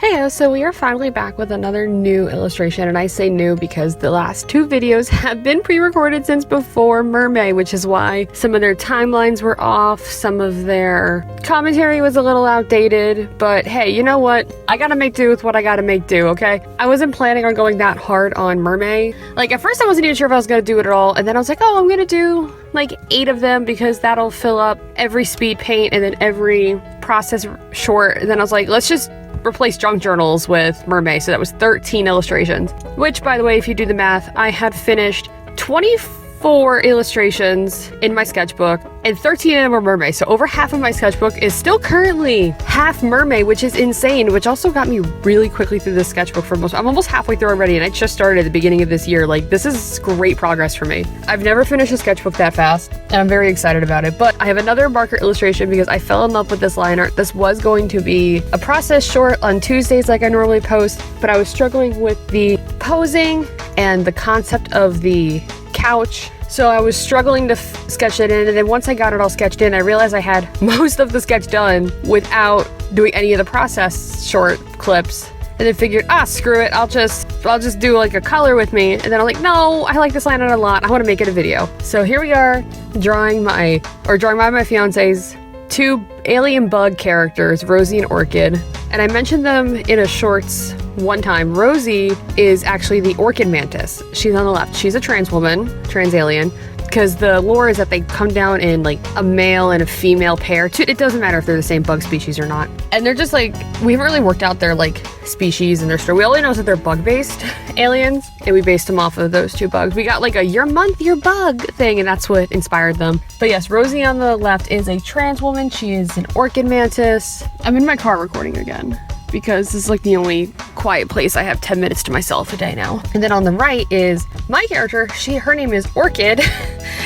Hey, so we are finally back with another new illustration, and I say new because the last two videos have been pre-recorded since before Mermaid, which is why some of their timelines were off, some of their commentary was a little outdated, but hey, you know what? I gotta make do with what I gotta make do, okay? I wasn't planning on going that hard on Mermaid. Like, at first I wasn't even sure if I was gonna do it at all, and then I was like, oh, I'm gonna do like 8 of them because that'll fill up every speed paint and then every process short, and then I was like, let's just replace junk journals with Mermaid, so that was 13 illustrations, which, by the way, if you do the math, I had finished 24 illustrations in my sketchbook and 13 of them were Mermaid, so over half of my sketchbook is still currently half Mermaid, which is insane, which also got me really quickly through the sketchbook for I'm almost halfway through already, and I just started at the beginning of this year. Like, this is great progress for me. I've never finished a sketchbook that fast, and I'm very excited about it, but I have another marker illustration because I fell in love with this line art. This was going to be a process short on Tuesdays like I normally post, but I was struggling with the posing and the concept of the couch. So I was struggling to sketch it in, and then once I got it all sketched in, I realized I had most of the sketch done without doing any of the process short clips. And then figured, screw it, I'll just do like a color with me. And then I'm like, no, I like this line art a lot, I want to make it a video. So here we are, drawing by my fiance's 2 alien bug characters, Rosie and Orchid. And I mentioned them in a shorts one time. Rosie is actually the orchid mantis. She's on the left. She's a trans woman, trans alien, because the lore is that they come down in like a male and a female pair. It doesn't matter if they're the same bug species or not. And they're just like, we haven't really worked out their like species and their story. We only know that they're bug-based aliens, and we based them off of those 2 bugs. We got like a your bug thing, and that's what inspired them. But yes, Rosie on the left is a trans woman. She is an orchid mantis. I'm in my car recording again, because this is like the only quiet place I have 10 minutes to myself a day now. And then on the right is my character. Her name is Orchid,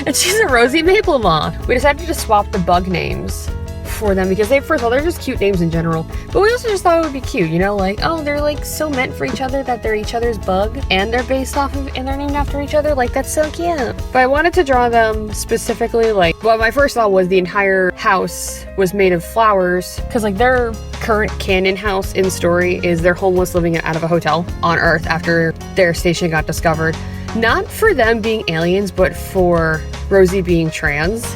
and she's a Rosie Maple Moth. We decided to swap the bug names for them because first of all, they're just cute names in general, but we also just thought it would be cute, you know, like, oh, they're like so meant for each other that they're each other's bug and they're based off of and they're named after each other. Like, that's so cute. But I wanted to draw them specifically, like, well, my first thought was the entire house was made of flowers, because like their current canon house in story is they're homeless living out of a hotel on Earth after their station got discovered. Not for them being aliens, but for Rosie being trans.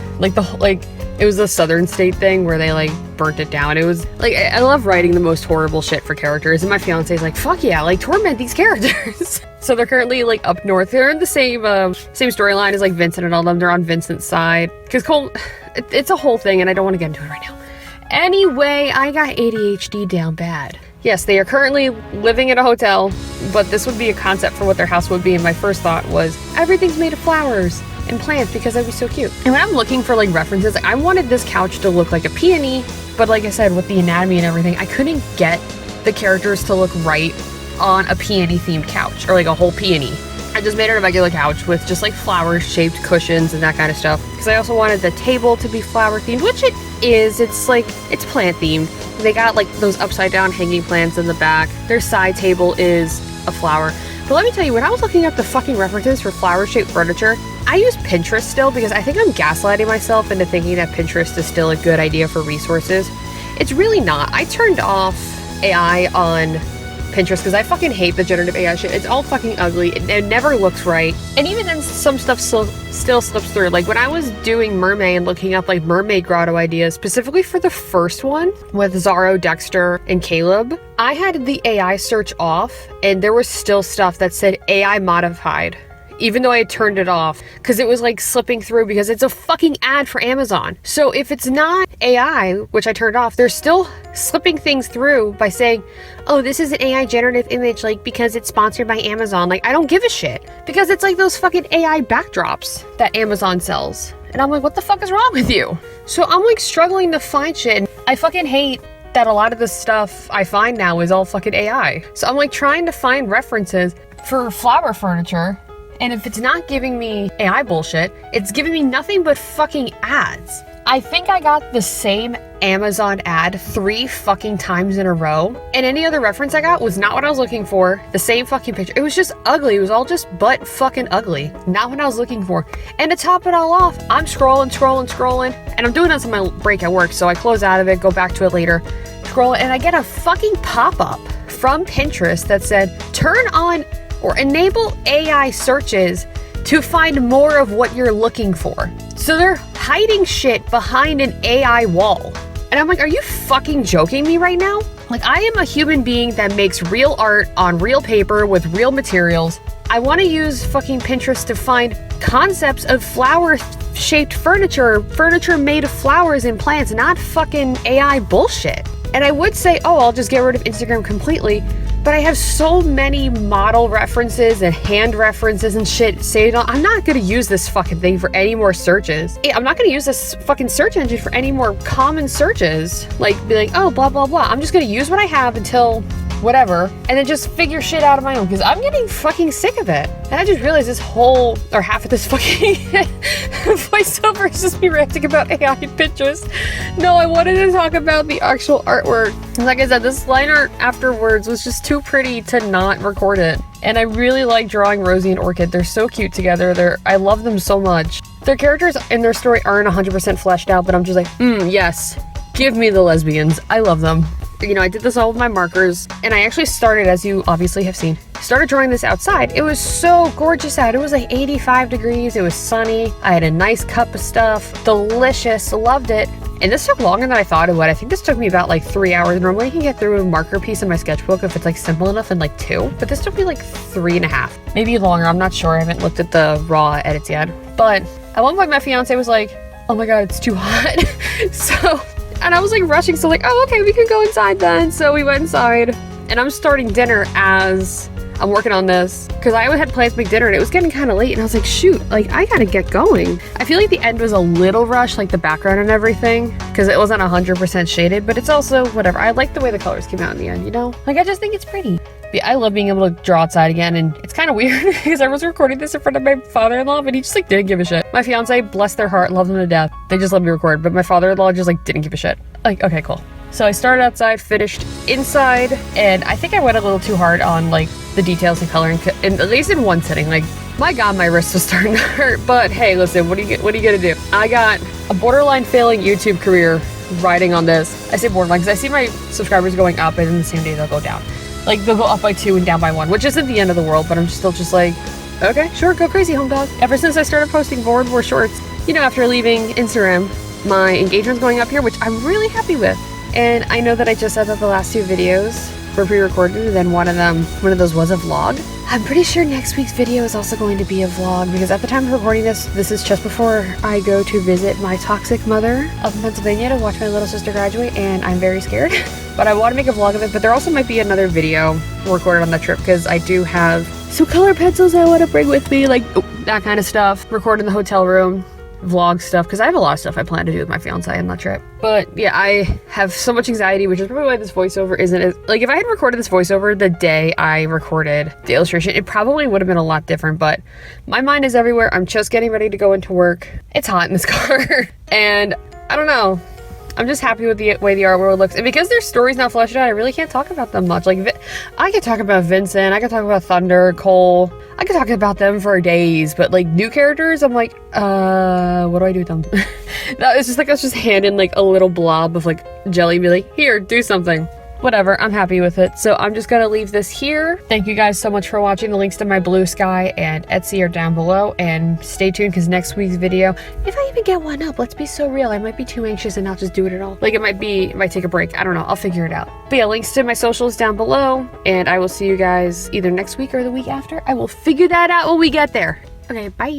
It was the Southern state thing where they like burnt it down. It was like, I love writing the most horrible shit for characters, and my fiance is like, fuck yeah, like torment these characters. So they're currently like up north. They're in the same storyline as like Vincent and all them. They're on Vincent's side because Cole, it's a whole thing, and I don't want to get into it right now. Anyway, I got ADHD down bad. Yes, they are currently living in a hotel, but this would be a concept for what their house would be, and my first thought was everything's made of flowers and plants because that'd be so cute. And when I'm looking for like references, I wanted this couch to look like a peony, but like I said, with the anatomy and everything, I couldn't get the characters to look right on a peony themed couch, or like a whole peony. I just made it a regular couch with just like flower shaped cushions and that kind of stuff, because I also wanted the table to be flower themed, which it is. It's plant themed. They got like those upside down hanging plants in the back. Their side table is a flower. But let me tell you, when I was looking up the fucking references for flower shaped furniture, I use Pinterest still because I think I'm gaslighting myself into thinking that Pinterest is still a good idea for resources. It's really not. I turned off AI on Pinterest because I fucking hate the generative AI shit. It's all fucking ugly. It never looks right. And even then, some stuff still slips through. Like when I was doing Mermaid and looking up like mermaid grotto ideas, specifically for the first one with Zaro, Dexter, and Caleb, I had the AI search off, and there was still stuff that said AI modified, even though I had turned it off, because it was like slipping through because it's a fucking ad for Amazon. So if it's not AI, which I turned off, they're still slipping things through by saying, oh, this is an AI generative image, like, because it's sponsored by Amazon. Like, I don't give a shit, because it's like those fucking AI backdrops that Amazon sells. And I'm like, what the fuck is wrong with you? So I'm like struggling to find shit. I fucking hate that a lot of the stuff I find now is all fucking AI. So I'm like trying to find references for flower furniture, and if it's not giving me AI bullshit, it's giving me nothing but fucking ads. I think I got the same Amazon ad 3 fucking times in a row, and any other reference I got was not what I was looking for. The same fucking picture. It was just ugly. It was all just butt fucking ugly. Not what I was looking for. And to top it all off, I'm scrolling, and I'm doing this on my break at work, so I close out of it, go back to it later, scroll, and I get a fucking pop-up from Pinterest that said, turn on or enable AI searches to find more of what you're looking for. So they're hiding shit behind an AI wall. And I'm like, are you fucking joking me right now? Like, I am a human being that makes real art on real paper with real materials. I want to use fucking Pinterest to find concepts of flower-shaped furniture made of flowers and plants, not fucking AI bullshit. And I would say, oh, I'll just get rid of Instagram completely, but I have so many model references and hand references and shit saved on. I'm not gonna use this fucking thing for any more searches. I'm not gonna use this fucking search engine for any more common searches. Like, be like, oh, blah, blah, blah. I'm just gonna use what I have until whatever, and then just figure shit out of my own, because I'm getting fucking sick of it. And I just realized this whole, or half of this fucking voiceover is just me ranting about AI pictures. No, I wanted to talk about the actual artwork. Like I said, this line art afterwards was just too pretty to not record it. And I really like drawing Rosie and Orchid. They're so cute together. I love them so much. Their characters and their story aren't 100% fleshed out, but I'm just like, yes, give me the lesbians. I love them. You know, I did this all with my markers, and I actually started, as you obviously have seen, started drawing this outside. It was so gorgeous out. It was like 85 degrees. It was sunny. I had a nice cup of stuff. Delicious. Loved it. And this took longer than I thought it would. I think this took me about like 3 hours. Normally I can get through a marker piece in my sketchbook if it's like simple enough in like 2, but this took me like 3.5, maybe longer. I'm not sure. I haven't looked at the raw edits yet. But at one point my fiance was like, oh my God, it's too hot. And I was like rushing, so like, oh, okay, we can go inside then. So we went inside, and I'm starting dinner as I'm working on this, because I had plans to make dinner, and it was getting kind of late, and I was like, shoot, like, I gotta get going. I feel like the end was a little rushed, like the background and everything, because it wasn't 100% shaded, but it's also whatever. I like the way the colors came out in the end, you know? Like, I just think it's pretty. But I love being able to draw outside again, and it's kind of weird because I was recording this in front of my father-in-law, but he just like didn't give a shit. My fiance, bless their heart, love them to death. They just let me record, but my father-in-law just like didn't give a shit. Like, okay, cool. So I started outside, finished inside, and I think I went a little too hard on like the details and coloring, at least in one sitting. Like, my God, my wrist was starting to hurt. But hey, listen, what are you gonna do? I got a borderline failing YouTube career riding on this. I say borderline because I see my subscribers going up, and in the same day they'll go down. Like, they'll go up by 2 and down by 1, which isn't the end of the world, but I'm still just like, okay, sure, go crazy, home dog. Ever since I started posting board war shorts, you know, after leaving Instagram, my engagement's going up here, which I'm really happy with. And I know that I just said that the last 2 videos were pre-recorded, and then one of those was a vlog. I'm pretty sure next week's video is also going to be a vlog, because at the time of recording this is just before I go to visit my toxic mother up in Pennsylvania to watch my little sister graduate, and I'm very scared. But I want to make a vlog of it, but there also might be another video recorded on that trip, because I do have some color pencils I want to bring with me, like that kind of stuff, record in the hotel room, vlog stuff, because I have a lot of stuff I plan to do with my fiance on that trip. But yeah, I have so much anxiety, which is probably why this voiceover isn't as, like, if I had recorded this voiceover the day I recorded the illustration, it probably would have been a lot different. But my mind is everywhere. I'm just getting ready to go into work. It's hot in this car. And I don't know, I'm just happy with the way the art world looks. And because their story's not fleshed out, I really can't talk about them much. Like, I could talk about Vincent, I could talk about Thunder, Cole, I could talk about them for days, but like new characters, I'm like, what do I do with them? No, it's just like I was just handing like a little blob of like jelly, be like, here, do something. Whatever, I'm happy with it. So I'm just gonna leave this here. Thank you guys so much for watching. The links to my Blue Sky and Etsy are down below, and stay tuned because next week's video, if I even get one up, let's be so real, I might be too anxious and not just do it at all. Like, it might take a break. I don't know, I'll figure it out. But yeah, links to my socials down below, and I will see you guys either next week or the week after. I will figure that out when we get there. Okay, bye.